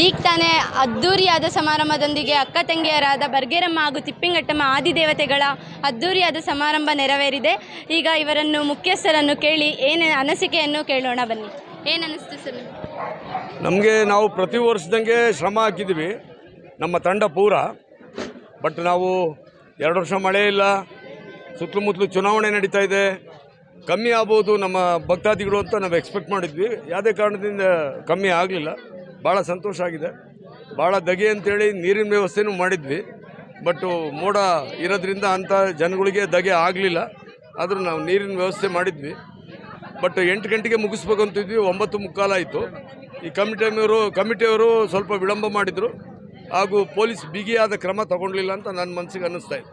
ಈಗ ತಾನೇ ಅದ್ಧೂರಿಯಾದ ಸಮಾರಂಭದೊಂದಿಗೆ ಅಕ್ಕ ತಂಗಿಯರಾದ ಬರ್ಗೇರಮ್ಮ ಹಾಗೂ ತಿಪ್ಪಿಂಘಟ್ಟಮ್ಮ ಆದಿದೇವತೆಗಳ ಅದ್ಧೂರಿಯಾದ ಸಮಾರಂಭ ನೆರವೇರಿದೆ. ಈಗ ಇವರನ್ನು ಮುಖ್ಯಸ್ಥರನ್ನು ಕೇಳಿ ಏನು ಅನಿಸಿಕೆಯನ್ನು ಕೇಳೋಣ ಬನ್ನಿ. ಏನು ಅನ್ನಿಸ್ತು ಸರ್? ನಾವು ಪ್ರತಿ ವರ್ಷದಂಗೆ ಶ್ರಮ ಹಾಕಿದ್ದೀವಿ ನಮ್ಮ ತಂಡ ಪೂರ. ಬಟ್ ನಾವು 2 ವರ್ಷ ಮಳೆ ಇಲ್ಲ, ಸುತ್ತಮುತ್ತಲು ಚುನಾವಣೆ ನಡೀತಾ ಇದೆ, ಕಮ್ಮಿ ಆಗ್ಬೋದು ನಮ್ಮ ಭಕ್ತಾದಿಗಳು ಅಂತ ನಾವು ಎಕ್ಸ್ಪೆಕ್ಟ್ ಮಾಡಿದ್ವಿ. ಯಾವುದೇ ಕಾರಣದಿಂದ ಕಮ್ಮಿ ಆಗಲಿಲ್ಲ. ಭಾಳ ಸಂತೋಷ ಆಗಿದೆ. ಭಾಳ ದಗೆ ಅಂತೇಳಿ ನೀರಿನ ವ್ಯವಸ್ಥೆನೂ ಮಾಡಿದ್ವಿ. ಬಟ್ ಮೋಡ ಇರೋದ್ರಿಂದ ಅಂಥ ಜನಗಳಿಗೆ ದಗೆ ಆಗಲಿಲ್ಲ. ಆದರೂ ನಾವು ನೀರಿನ ವ್ಯವಸ್ಥೆ ಮಾಡಿದ್ವಿ. ಬಟ್ 8 ಗಂಟೆಗೆ ಮುಗಿಸ್ಬೇಕು ಅಂತಿದ್ವಿ, 9:15 ಆಯಿತು. ಈ ಕಮಿಟಿಯವರು ಸ್ವಲ್ಪ ವಿಳಂಬ ಮಾಡಿದರು ಹಾಗೂ ಪೊಲೀಸ್ ಬಿಗಿಯಾದ ಕ್ರಮ ತಗೊಳ್ಳಿಲ್ಲ ಅಂತ ನನ್ನ ಮನಸ್ಸಿಗೆ ಅನ್ನಿಸ್ತಾ ಇದೆ.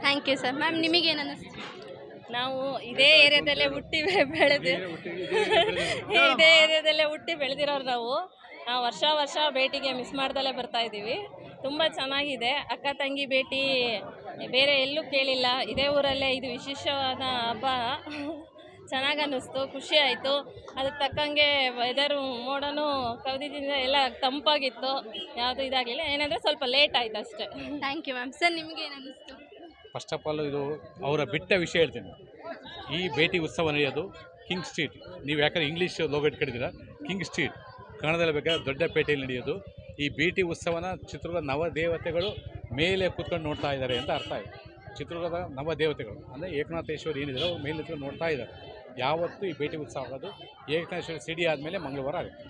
Thank you sir. ಮ್ಯಾಮ್, ನಿಮಗೇನು ಅನ್ನಿಸ್ತು? ನಾವು ಇದೇ ಏರಿಯಾದಲ್ಲೇ ಹುಟ್ಟಿ ಬೆಳೆದಿರೋರು ನಾವು ವರ್ಷ ಭೇಟಿಗೆ ಮಿಸ್ ಮಾಡ್ದಲ್ಲೇ ಬರ್ತಾ ಇದ್ದೀವಿ. ತುಂಬ ಚೆನ್ನಾಗಿದೆ. ಅಕ್ಕ ತಂಗಿ ಭೇಟಿ ಬೇರೆ ಎಲ್ಲೂ ಕೇಳಿಲ್ಲ. ಇದೇ ಊರಲ್ಲೇ ಇದು ವಿಶೇಷವಾದ ಹಬ್ಬ. ಚೆನ್ನಾಗಿ ಅನ್ನಿಸ್ತು, ಖುಷಿ ಆಯಿತು. ಅದಕ್ಕೆ ತಕ್ಕಂಗೆ ವೆದರು ಮೋಡನೂ ಕವಿದಿಂದ ಎಲ್ಲ ತಂಪಾಗಿತ್ತು. ಯಾವುದು ಇದಾಗಲಿಲ್ಲ. ಏನಂದರೆ ಸ್ವಲ್ಪ ಲೇಟ್ ಆಯಿತು ಅಷ್ಟೇ. Thank you ma'am. ಸರ್, ನಿಮಗೇನು ಅನ್ನಿಸ್ತು? ಫಸ್ಟ್ ಆಫ್ ಆಲ್ ಇದು ಅವರ ಬಿಟ್ಟ ವಿಷಯ ಹೇಳ್ತೀನಿ. ಈ ಭೇಟಿ ಉತ್ಸವ ನಡೆಯೋದು ಕಿಂಗ್ ಸ್ಟ್ರೀಟ್. ನೀವು ಯಾಕಂದರೆ ಇಂಗ್ಲೀಷ್ ಲೋಗೋ ಇಟ್ಕೊಂಡಿದ್ದೀರ, ಕಿಂಗ್ ಸ್ಟ್ರೀಟ್ ಕನ್ನಡದಲ್ಲಿ ಬೇಕಾದ್ರೆ ದೊಡ್ಡ ಪೇಟೆಯಲ್ಲಿ ನಡೆಯೋದು. ಈ ಭೇಟಿ ಉತ್ಸವನ ಚಿತ್ರದುರ್ಗದ ನವದೇವತೆಗಳು ಮೇಲೆ ಕೂತ್ಕೊಂಡು ನೋಡ್ತಾ ಇದ್ದಾರೆ ಅಂತ ಅರ್ಥ ಇದೆ. ಚಿತ್ರದುರ್ಗದ ನವದೇವತೆಗಳು ಅಂದರೆ ಏಕನಾಥೇಶ್ವರಿ ಏನಿದೆ ಅವ್ರು ಮೇಲೆ ನಿಂತ್ಕೊಂಡು ನೋಡ್ತಾ ಇದ್ದಾರೆ. ಯಾವತ್ತೂ ಈ ಭೇಟಿ ಉತ್ಸವ ಆಗೋದು ಏಕನಾಥೇಶ್ವರಿ ಸಿಡಿ ಆದಮೇಲೆ ಮಂಗಳವಾರ ಆಗುತ್ತೆ.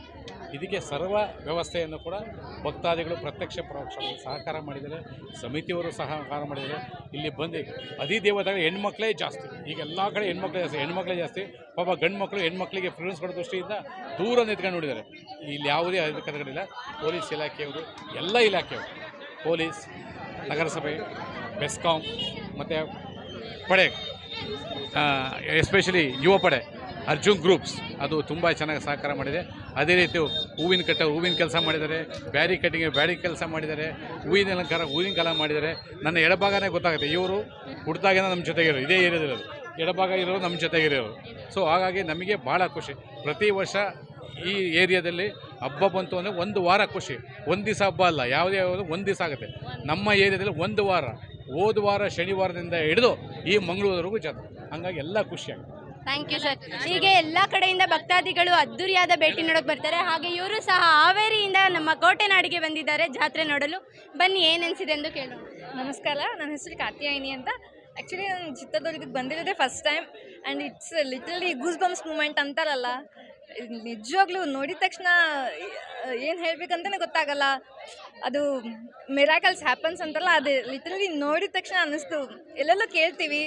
ಇದಕ್ಕೆ ಸರ್ವ ವ್ಯವಸ್ಥೆಯನ್ನು ಕೂಡ ಭಕ್ತಾದಿಗಳು ಪ್ರತ್ಯಕ್ಷ ಪರೋಕ್ಷವಾಗಿ ಸಹಕಾರ ಮಾಡಿದ್ದಾರೆ. ಸಮಿತಿಯವರು ಸಹಕಾರ ಮಾಡಿದ್ದಾರೆ. ಇಲ್ಲಿ ಬಂದು ಅಧಿದೇವತೆಗಳು ಹೆಣ್ಮಕ್ಳೇ ಜಾಸ್ತಿ. ಈಗ ಎಲ್ಲ ಕಡೆ ಹೆಣ್ಮಕ್ಳೇ ಜಾಸ್ತಿ. ಪಾಪ ಗಂಡು ಮಕ್ಕಳು ಹೆಣ್ಮಕ್ಳಿಗೆ ಪ್ರಿಫರೆನ್ಸ್ ಕೊಡೋ ದೃಷ್ಟಿಯಿಂದ ದೂರ ನಿಂತ್ಕೊಂಡು ನೋಡಿದ್ದಾರೆ. ಇಲ್ಲಿ ಯಾವುದೇ ಅಧಿಕಾರಿಗಳಿಲ್ಲ. ಪೊಲೀಸ್ ಇಲಾಖೆಯವರು, ಎಲ್ಲ ಇಲಾಖೆಯವರು, ಪೊಲೀಸ್, ನಗರಸಭೆ, ಬೆಸ್ಕಾಂ ಮತ್ತು ಪಡೆ, ಎಸ್ಪೆಷಲಿ ಯುವ ಪಡೆ, ಅರ್ಜುನ್ ಗ್ರೂಪ್ಸ್, ಅದು ತುಂಬ ಚೆನ್ನಾಗಿ ಸಹಕಾರ ಮಾಡಿದೆ. ಅದೇ ರೀತಿ ಹೂವಿನ ಕೆಲಸ ಮಾಡಿದ್ದಾರೆ, ಬ್ಯಾರಿ ಕೆಲಸ ಮಾಡಿದ್ದಾರೆ, ಹೂವಿನ ಅಲಂಕಾರ, ಹೂವಿನ ಕಲಾ ಮಾಡಿದ್ದಾರೆ. ನನ್ನ ಎಡಭಾಗನೇ ಗೊತ್ತಾಗುತ್ತೆ, ಇವರು ಹುಡ್ದಾಗಿನ ನಮ್ಮ ಜೊತೆಗಿರೋರು, ಇದೇ ಏರಿಯಾದಿರೋದು, ಎಡಭಾಗ ಇರೋರು ನಮ್ಮ ಜೊತೆಗಿರೋರು. ಸೊ ಹಾಗಾಗಿ ನಮಗೆ ಭಾಳ ಖುಷಿ. ಪ್ರತಿ ವರ್ಷ ಈ ಏರಿಯಾದಲ್ಲಿ ಹಬ್ಬ ಬಂತು ಅಂದರೆ 1 ವಾರ ಖುಷಿ. 1 ದಿವಸ ಹಬ್ಬ ಅಲ್ಲ, ಯಾವುದೇ ಒಂದು ದಿವಸ ಆಗುತ್ತೆ. ನಮ್ಮ ಏರಿಯಾದಲ್ಲಿ 1 ವಾರ, ಹೋದ ವಾರ ಶನಿವಾರದಿಂದ ಹಿಡಿದು ಈ ಮಂಗಳೂರವರೆಗೂ ಜಾತ್ರೆ. ಹಂಗಾಗಿ ಎಲ್ಲ ಖುಷಿಯಾಗುತ್ತೆ. Thank you sir. ಹೀಗೆ ಎಲ್ಲ ಕಡೆಯಿಂದ ಭಕ್ತಾದಿಗಳು ಅದ್ಧೂರಿಯಾದ ಭೇಟಿ ನೋಡೋಕೆ ಬರ್ತಾರೆ. ಹಾಗೆ ಇವರು ಸಹ ಹಾವೇರಿಯಿಂದ ನಮ್ಮ ಕೋಟೆನಾಡಿಗೆ ಬಂದಿದ್ದಾರೆ ಜಾತ್ರೆ ನೋಡಲು. ಬನ್ನಿ, ಏನು ಅನಿಸಿದೆ ಎಂದು ಕೇಳೋಣ. ನಮಸ್ಕಾರ, ನನ್ನ ಹೆಸರು ಕಾತ್ಯಾಯಿನಿ ಅಂತ. ಆ್ಯಕ್ಚುಲಿ ನಾನು ಚಿತ್ರದುರ್ಗಕ್ಕೆ ಬಂದಿರೋದೇ first time. And it's literally goose bumps moment ಅಂತಾರಲ್ಲ, ನಿಜವಾಗ್ಲೂ ನೋಡಿದ ತಕ್ಷಣ ಏನು ಹೇಳಬೇಕಂತಲೇ ಗೊತ್ತಾಗಲ್ಲ. ಅದು ಮಿರಾಕಲ್ಸ್ ಹ್ಯಾಪನ್ಸ್ ಅಂತಲ್ಲ, ಅದು ಲಿಟ್ರಲಿ ನೋಡಿದ ತಕ್ಷಣ ಅನ್ನಿಸ್ತು. ಎಲ್ಲೆಲ್ಲೋ ಕೇಳ್ತೀವಿ,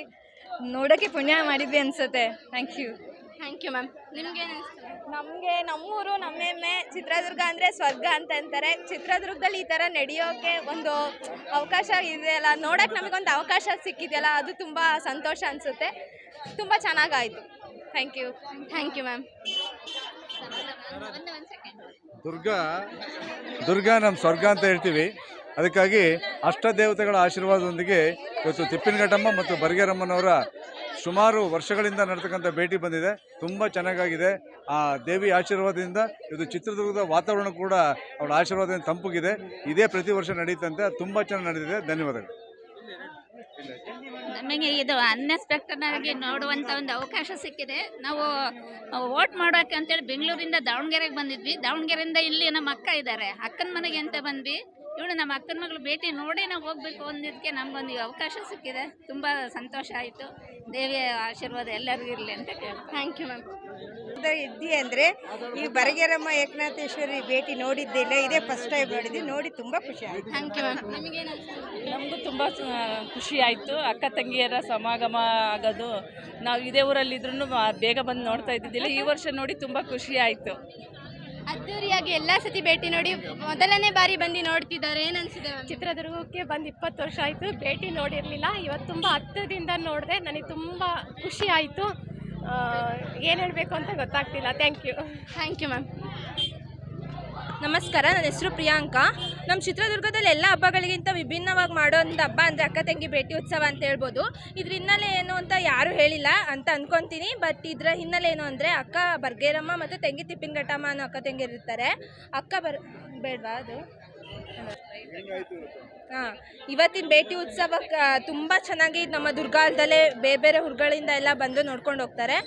ನೋಡೋಕ್ಕೆ ಪುಣ್ಯ ಮಾಡಿದ್ವಿ ಅನಿಸುತ್ತೆ. Thank you ma'am. ನಿಮಗೇನು ಅನಿಸ್ತು? ನಮಗೆ ನಮ್ಮೂರು, ನಮ್ಮ ಹೆಮ್ಮೆ. ಚಿತ್ರದುರ್ಗ ಅಂದರೆ ಸ್ವರ್ಗ ಅಂತ ಅಂತಾರೆ. ಚಿತ್ರದುರ್ಗದಲ್ಲಿ ಈ ಥರ ನಡೆಯೋಕ್ಕೆ ಒಂದು ಅವಕಾಶ ಇದೆಯಲ್ಲ, ನೋಡೋಕ್ಕೆ ನಮಗೊಂದು ಅವಕಾಶ ಸಿಕ್ಕಿದೆಯಲ್ಲ, ಅದು ತುಂಬ ಸಂತೋಷ ಅನಿಸುತ್ತೆ. ತುಂಬ ಚೆನ್ನಾಗಾಯಿತು. Thank you ma'am. ದುರ್ಗ ನಮ್ಮ ಸ್ವರ್ಗ ಅಂತ ಹೇಳ್ತೀವಿ. ಅದಕ್ಕಾಗಿ ಅಷ್ಟದೇವತೆಗಳ ಆಶೀರ್ವಾದದೊಂದಿಗೆ ಇವತ್ತು ತಿಪ್ಪಿನಘಟ್ಟಮ್ಮ ಮತ್ತು ಬರ್ಗೇರಮ್ಮನವರ ಸುಮಾರು ವರ್ಷಗಳಿಂದ ನಡ್ತಕ್ಕಂಥ ಭೇಟಿ ಬಂದಿದೆ. ತುಂಬ ಚೆನ್ನಾಗಿದೆ. ಆ ದೇವಿ ಆಶೀರ್ವಾದದಿಂದ ಇದು ಚಿತ್ರದುರ್ಗದ ವಾತಾವರಣ ಕೂಡ ಅವಳ ಆಶೀರ್ವಾದದಿಂದ ತಂಪುಗಿದೆ. ಇದೇ ಪ್ರತಿ ವರ್ಷ ನಡೀತಂತೆ. ತುಂಬ ಚೆನ್ನಾಗಿ ನಡೆದಿದೆ. ಧನ್ಯವಾದಗಳು. ನಮಗೆ ಇದು ಅನ್ಎಕ್ಸ್ಪೆಕ್ಟೆಡ್ ಆಗಿ ನೋಡುವಂಥ ಒಂದು ಅವಕಾಶ ಸಿಕ್ಕಿದೆ. ನಾವು ವೋಟ್ ಮಾಡೋಕ್ಕೆ ಅಂತೇಳಿ ಬೆಂಗಳೂರಿಂದ ದಾವಣಗೆರೆಗೆ ಬಂದಿದ್ವಿ. ದಾವಣಗೆರೆಯಿಂದ ಇಲ್ಲಿ ನಮ್ಮ ಅಕ್ಕ ಇದ್ದಾರೆ, ಅಕ್ಕನ ಮನೆಗೆ ಅಂತ ಬಂದ್ವಿ. ಇವಳು ನಮ್ಮ ಅಕ್ಕನ ಮಗಳು ಭೇಟಿ ನೋಡಿ ನಾವು ಹೋಗಬೇಕು ಅಂದಿದ್ದಕ್ಕೆ ನಮಗೊಂದು ಅವಕಾಶ ಸಿಕ್ಕಿದೆ. ತುಂಬ ಸಂತೋಷ ಆಯಿತು. ದೇವಿಯ ಆಶೀರ್ವಾದ ಎಲ್ಲರಿಗೂ ಇರಲಿ ಅಂತ ಕೇಳ್ತೀನಿ. Thank you ma'am. ಇದ್ದಿ ಅಂದರೆ ಈ ಬರ್ಗೇರಮ್ಮ ಏಕನಾಥೇಶ್ವರಿ ಭೇಟಿ ನೋಡಿದ್ದಿಲ್ಲ, ಇದೇ ಫಸ್ಟ್ ಟೈಮ್ ನೋಡಿದ್ವಿ. ನೋಡಿ ತುಂಬ ಖುಷಿ ಆಯಿತು. Thank you ma'am. ನಿಮಗೇನು ಅನಿಸ್ತು? ನಮಗೂ ತುಂಬ ಖುಷಿ ಆಯಿತು. ಅಕ್ಕ ತಂಗಿಯರ ಸಮಾಗಮ ಆಗೋದು. ನಾವು ಇದೇ ಊರಲ್ಲಿದ್ರೂ ಬೇಗ ಬಂದು ನೋಡ್ತಾ ಇದ್ದಿದ್ದಿಲ್ಲ. ಈ ವರ್ಷ ನೋಡಿ ತುಂಬ ಖುಷಿ ಆಯಿತು. ಅದ್ದೂರಿಯಾಗಿ ಎಲ್ಲ ಸತಿ ಭೇಟಿ ನೋಡಿ ಮೊದಲನೇ ಬಾರಿ ಬಂದು ನೋಡ್ತಿದ್ದಾರೆ. ಏನು ಅನಿಸಿದೆ? ಚಿತ್ರದುರ್ಗಕ್ಕೆ ಬಂದು 20 ವರ್ಷ ಆಯಿತು, ಭೇಟಿ ನೋಡಿರಲಿಲ್ಲ. ಇವತ್ತು ತುಂಬ ಹತ್ತಿರದಿಂದ ನೋಡಿದೆ. ನನಗೆ ತುಂಬ ಖುಷಿ ಆಯಿತು. ಏನು ಹೇಳಬೇಕು ಅಂತ ಗೊತ್ತಾಗ್ತಿಲ್ಲ. Thank you ma'am. ನಮಸ್ಕಾರ, ನನ್ನ ಹೆಸರು ಪ್ರಿಯಾಂಕಾ. ನಮ್ಮ ಚಿತ್ರದುರ್ಗದಲ್ಲಿ ಎಲ್ಲ ಹಬ್ಬಗಳಿಗಿಂತ ವಿಭಿನ್ನವಾಗಿ ಮಾಡೋ ಒಂದು ಹಬ್ಬ ಅಂದರೆ ಅಕ್ಕ ತಂಗಿ ಭೇಟಿ ಉತ್ಸವ ಅಂತ ಹೇಳ್ಬೋದು. ಇದ್ರ ಹಿನ್ನೆಲೆ ಏನು ಅಂತ ಯಾರೂ ಹೇಳಿಲ್ಲ ಅಂತ ಅಂದ್ಕೊತೀನಿ. ಬಟ್ ಇದರ ಹಿನ್ನೆಲೆ ಏನು ಅಂದರೆ ಅಕ್ಕ ಬರ್ಗೇರಮ್ಮ ಮತ್ತು ತಂಗಿ ತಿಪ್ಪಿನಘಟ್ಟಮ್ಮ ಅನ್ನೋ ಅಕ್ಕ ತಂಗಿಯರು ಇರ್ತಾರೆ. ಬೇಡವಾ ಅದು? ಹಾಂ, ಇವತ್ತಿನ ಭೇಟಿ ಉತ್ಸವ ತುಂಬ ಚೆನ್ನಾಗಿ ನಮ್ಮ ದುರ್ಗಾಲದಲ್ಲೇ ಬೇರೆ ಬೇರೆ ಊರುಗಳಿಂದ ಎಲ್ಲ ಬಂದು ನೋಡ್ಕೊಂಡು ಹೋಗ್ತಾರೆ.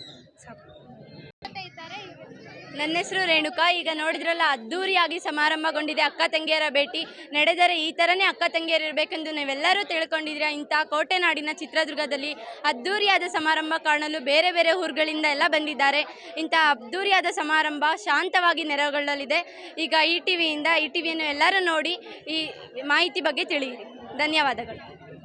ನನ್ನ ಹೆಸರು ರೇಣುಕಾ. ಈಗ ನೋಡಿದ್ರಲ್ಲ, ಅದ್ಧೂರಿಯಾಗಿ ಸಮಾರಂಭಗೊಂಡಿದೆ ಅಕ್ಕ ತಂಗಿಯರ ಭೇಟಿ. ನಡೆದರೆ ಈ ಥರನೇ ಅಕ್ಕ ತಂಗಿಯರು ಇರಬೇಕೆಂದು ನೀವೆಲ್ಲರೂ ತಿಳ್ಕೊಂಡಿದ್ದೀರಾ. ಇಂಥ ಕೋಟೆನಾಡಿನ ಚಿತ್ರದುರ್ಗದಲ್ಲಿ ಅದ್ಧೂರಿಯಾದ ಸಮಾರಂಭ ಕಾಣಲು ಬೇರೆ ಬೇರೆ ಊರುಗಳಿಂದ ಎಲ್ಲ ಬಂದಿದ್ದಾರೆ. ಇಂಥ ಅದ್ಧೂರಿಯಾದ ಸಮಾರಂಭ ಶಾಂತವಾಗಿ ನೆರವೇರಲಿದೆ. ಈಗ ಈ ಟಿವಿಯನ್ನು ಎಲ್ಲರೂ ನೋಡಿ ಈ ಮಾಹಿತಿ ಬಗ್ಗೆ ತಿಳಿಯಿರಿ. ಧನ್ಯವಾದಗಳು.